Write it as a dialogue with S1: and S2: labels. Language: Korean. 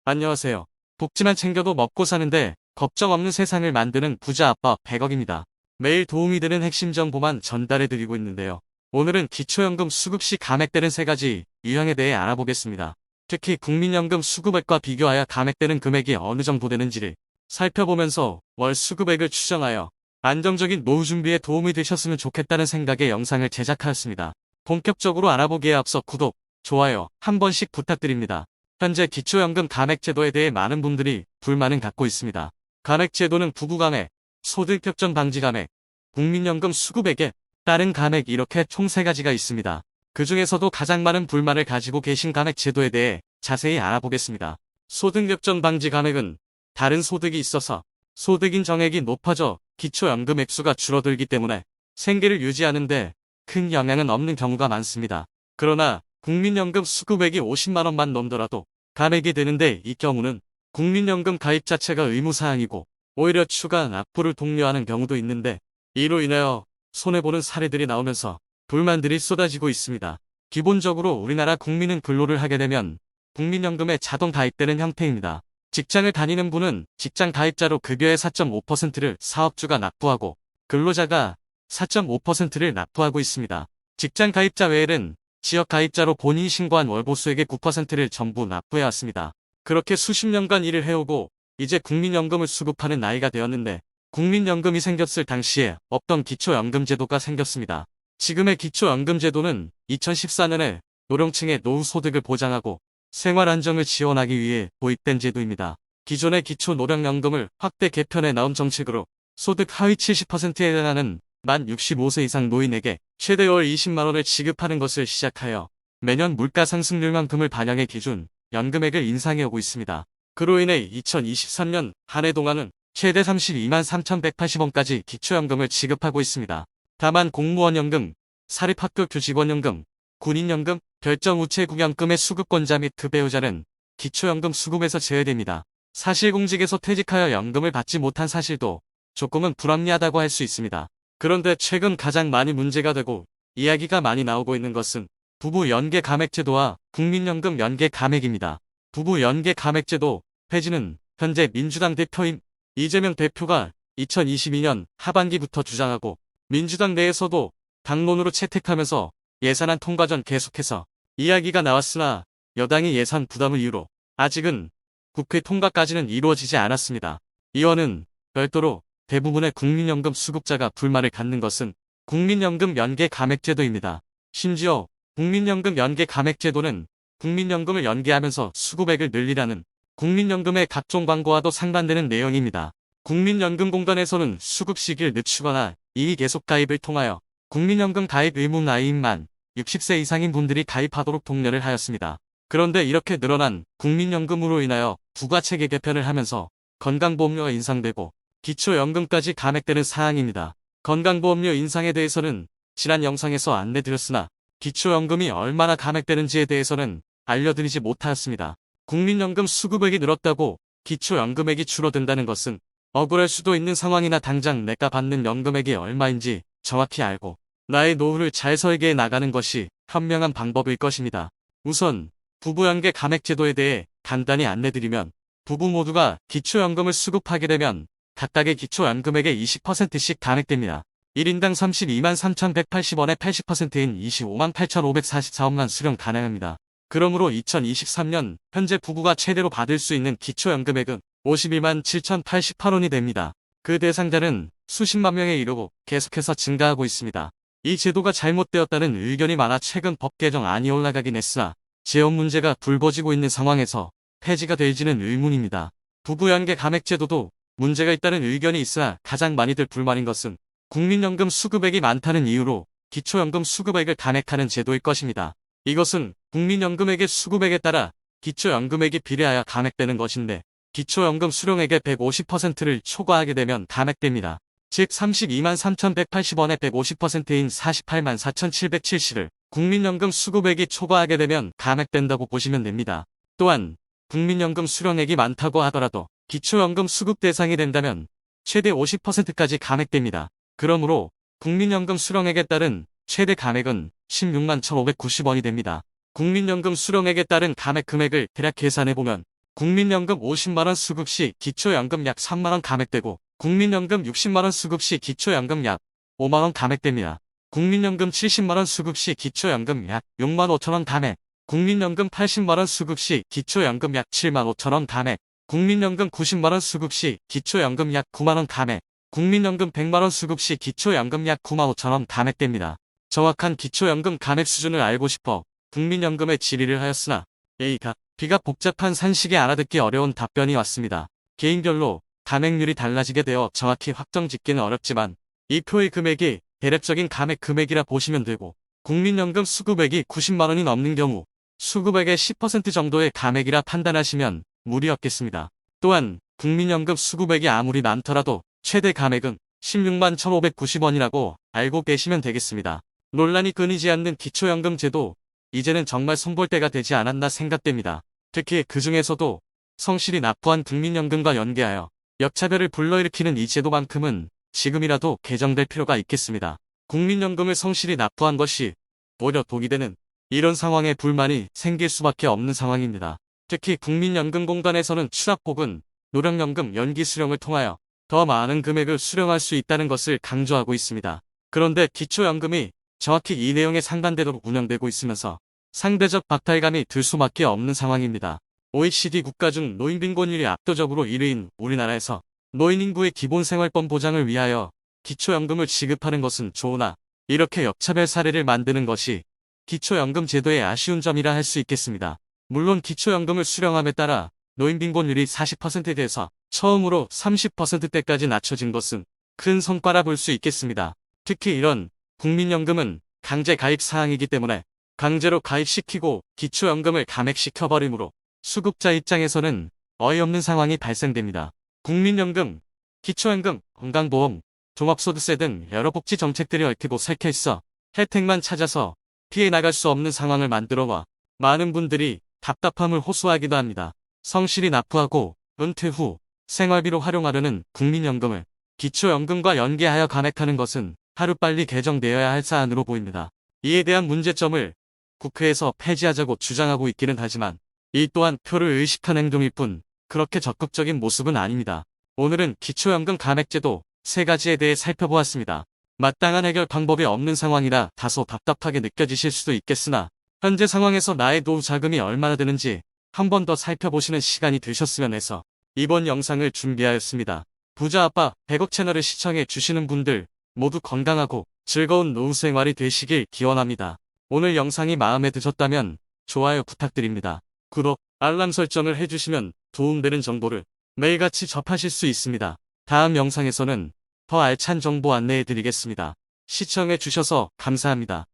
S1: 안녕하세요. 복지만 챙겨도 먹고 사는데 걱정 없는 세상을 만드는 부자 아빠 100억입니다. 매일 도움이 되는 핵심 정보만 전달해드리고 있는데요. 오늘은 기초연금 수급 시 감액되는 3가지 유형에 대해 알아보겠습니다. 특히 국민연금 수급액과 비교하여 감액되는 금액이 어느 정도 되는지를 살펴보면서 월 수급액을 추정하여 안정적인 노후 준비에 도움이 되셨으면 좋겠다는 생각에 영상을 제작하였습니다. 본격적으로 알아보기에 앞서 구독, 좋아요 한 번씩 부탁드립니다. 현재 기초연금 감액제도에 대해 많은 분들이 불만을 갖고 있습니다. 감액제도는 부부 감액, 소득격전 방지 감액, 국민연금 수급액에 따른 감액 이렇게 총 3가지가 있습니다. 그 중에서도 가장 많은 불만을 가지고 계신 감액제도에 대해 자세히 알아보겠습니다. 소득격전 방지 감액은 다른 소득이 있어서 소득인 정액이 높아져 기초연금 액수가 줄어들기 때문에 생계를 유지하는데 큰 영향은 없는 경우가 많습니다. 그러나 국민연금 수급액이 50만원만 넘더라도 감액이 되는데 이 경우는 국민연금 가입 자체가 의무사항이고 오히려 추가 납부를 독려하는 경우도 있는데 이로 인하여 손해보는 사례들이 나오면서 불만들이 쏟아지고 있습니다. 기본적으로 우리나라 국민은 근로를 하게 되면 국민연금에 자동 가입되는 형태입니다. 직장을 다니는 분은 직장 가입자로 급여의 4.5%를 사업주가 납부하고 근로자가 4.5%를 납부하고 있습니다. 직장 가입자 외에는 지역 가입자로 본인이 신고한 월보수액의 9%를 전부 납부해왔습니다. 그렇게 수십 년간 일을 해오고 이제 국민연금을 수급하는 나이가 되었는데 국민연금이 생겼을 당시에 없던 기초연금제도가 생겼습니다. 지금의 기초연금제도는 2014년에 노령층의 노후소득을 보장하고 생활안정을 지원하기 위해 도입된 제도입니다. 기존의 기초노령연금을 확대 개편해 나온 정책으로 소득 하위 70%에 해당하는 만 65세 이상 노인에게 최대 월 20만원을 지급하는 것을 시작하여 매년 물가 상승률만큼을 반영해 기준 연금액을 인상해 오고 있습니다. 그로 인해 2023년 한 해 동안은 최대 32만 3,180원까지 기초연금을 지급하고 있습니다. 다만 공무원연금, 사립학교 교직원연금, 군인연금, 별정우체국연금의 수급권자 및 그 배우자는 기초연금 수급에서 제외됩니다. 사실공직에서 퇴직하여 연금을 받지 못한 사실도 조금은 불합리하다고 할 수 있습니다. 그런데 최근 가장 많이 문제가 되고 이야기가 많이 나오고 있는 것은 부부 연계 감액제도와 국민연금 연계 감액입니다. 부부 연계 감액제도 폐지는 현재 민주당 대표인 이재명 대표가 2022년 하반기부터 주장하고 민주당 내에서도 당론으로 채택하면서 예산안 통과 전 계속해서 이야기가 나왔으나 여당이 예산 부담을 이유로 아직은 국회 통과까지는 이루어지지 않았습니다. 이와는 별도로 대부분의 국민연금 수급자가 불만을 갖는 것은 국민연금 연계 감액제도입니다. 심지어 국민연금 연계 감액제도는 국민연금을 연계하면서 수급액을 늘리라는 국민연금의 각종 광고와도 상반되는 내용입니다. 국민연금공단에서는 수급 시기를 늦추거나 이의 계속 가입을 통하여 국민연금 가입 의무 나이인 만 60세 이상인 분들이 가입하도록 독려를 하였습니다. 그런데 이렇게 늘어난 국민연금으로 인하여 부가체계 개편을 하면서 건강보험료가 인상되고 기초연금까지 감액되는 사항입니다. 건강보험료 인상에 대해서는 지난 영상에서 안내드렸으나 기초연금이 얼마나 감액되는지에 대해서는 알려드리지 못하였습니다. 국민연금 수급액이 늘었다고 기초연금액이 줄어든다는 것은 억울할 수도 있는 상황이나 당장 내가 받는 연금액이 얼마인지 정확히 알고 나의 노후를 잘 설계해 나가는 것이 현명한 방법일 것입니다. 우선 부부연계 감액제도에 대해 간단히 안내드리면 부부 모두가 기초연금을 수급하게 되면 각각의 기초연금액의 20%씩 감액됩니다. 1인당 32만 3,180원의 80%인 25만 8,544원만 수령 가능합니다. 그러므로 2023년 현재 부부가 최대로 받을 수 있는 기초연금액은 51만 7,088원이 됩니다. 그 대상자는 수십만 명에 이르고 계속해서 증가하고 있습니다. 이 제도가 잘못되었다는 의견이 많아 최근 법 개정안이 올라가긴 했으나 재원 문제가 불거지고 있는 상황에서 폐지가 될지는 의문입니다. 부부연계 감액제도도 문제가 있다는 의견이 있으나 가장 많이들 불만인 것은 국민연금 수급액이 많다는 이유로 기초연금 수급액을 감액하는 제도일 것입니다. 이것은 국민연금액의 수급액에 따라 기초연금액이 비례하여 감액되는 것인데 기초연금 수령액의 150%를 초과하게 되면 감액됩니다. 즉 32만 3,180원의 150%인 48만 4,770을 국민연금 수급액이 초과하게 되면 감액된다고 보시면 됩니다. 또한 국민연금 수령액이 많다고 하더라도 기초연금 수급 대상이 된다면 최대 50%까지 감액됩니다. 그러므로 국민연금 수령액에 따른 최대 감액은 16만 1,590원이 됩니다. 국민연금 수령액에 따른 감액 금액을 대략 계산해보면 국민연금 50만원 수급 시 기초연금 약 3만원 감액되고 국민연금 60만원 수급 시 기초연금 약 5만원 감액됩니다. 국민연금 70만원 수급 시 기초연금 약 6만 5천원 감액, 국민연금 80만원 수급 시 기초연금 약 7만 5천원 감액, 국민연금 90만원 수급 시 기초연금 약 9만원 감액, 국민연금 100만원 수급 시 기초연금 약 9만 5천원 감액됩니다. 정확한 기초연금 감액 수준을 알고 싶어 국민연금에 질의를 하였으나 A가 B가 복잡한 산식에 알아듣기 어려운 답변이 왔습니다. 개인별로 감액률이 달라지게 되어 정확히 확정 짓기는 어렵지만 이 표의 금액이 대략적인 감액 금액이라 보시면 되고 국민연금 수급액이 90만원이 넘는 경우 수급액의 10% 정도의 감액이라 판단하시면 무리 없겠습니다. 또한 국민연금 수급액이 아무리 많더라도 최대 감액은 16만 1,590원이라고 알고 계시면 되겠습니다. 논란이 끊이지 않는 기초연금 제도, 이제는 정말 손볼 때가 되지 않았나 생각됩니다. 특히 그 중에서도 성실히 납부한 국민연금과 연계하여 역차별을 불러일으키는 이 제도만큼은 지금이라도 개정될 필요가 있겠습니다. 국민연금을 성실히 납부한 것이 오히려 독이 되는 이런 상황에 불만이 생길 수밖에 없는 상황입니다. 특히 국민연금공단에서는 추락 혹은 노령연금 연기 수령을 통하여 더 많은 금액을 수령할 수 있다는 것을 강조하고 있습니다. 그런데 기초연금이 정확히 이 내용에 상반되도록 운영되고 있으면서 상대적 박탈감이 들 수밖에 없는 상황입니다. OECD 국가 중 노인 빈곤율이 압도적으로 1위인 우리나라에서 노인 인구의 기본생활권 보장을 위하여 기초연금을 지급하는 것은 좋으나 이렇게 역차별 사례를 만드는 것이 기초연금 제도의 아쉬운 점이라 할 수 있겠습니다. 물론 기초연금을 수령함에 따라 노인 빈곤율이 40%에 대해서 처음으로 30%대까지 낮춰진 것은 큰 성과라 볼 수 있겠습니다. 특히 이런 국민연금은 강제 가입 사항이기 때문에 강제로 가입시키고 기초연금을 감액시켜버리므로 수급자 입장에서는 어이없는 상황이 발생됩니다. 국민연금, 기초연금, 건강보험, 종합소득세 등 여러 복지 정책들이 얽히고 설켜 있어 혜택만 찾아서 피해 나갈 수 없는 상황을 만들어와 많은 분들이 답답함을 호소하기도 합니다. 성실히 납부하고 은퇴 후 생활비로 활용하려는 국민연금을 기초연금과 연계하여 감액하는 것은 하루빨리 개정되어야 할 사안으로 보입니다. 이에 대한 문제점을 국회에서 폐지하자고 주장하고 있기는 하지만 이 또한 표를 의식한 행동일 뿐 그렇게 적극적인 모습은 아닙니다. 오늘은 기초연금 감액제도 3가지에 대해 살펴보았습니다. 마땅한 해결 방법이 없는 상황이라 다소 답답하게 느껴지실 수도 있겠으나 현재 상황에서 나의 노후 자금이 얼마나 되는지 한 번 더 살펴보시는 시간이 되셨으면 해서 이번 영상을 준비하였습니다. 부자 아빠 100억 채널을 시청해 주시는 분들 모두 건강하고 즐거운 노후 생활이 되시길 기원합니다. 오늘 영상이 마음에 드셨다면 좋아요 부탁드립니다. 구독, 알람 설정을 해주시면 도움되는 정보를 매일같이 접하실 수 있습니다. 다음 영상에서는 더 알찬 정보 안내해 드리겠습니다. 시청해 주셔서 감사합니다.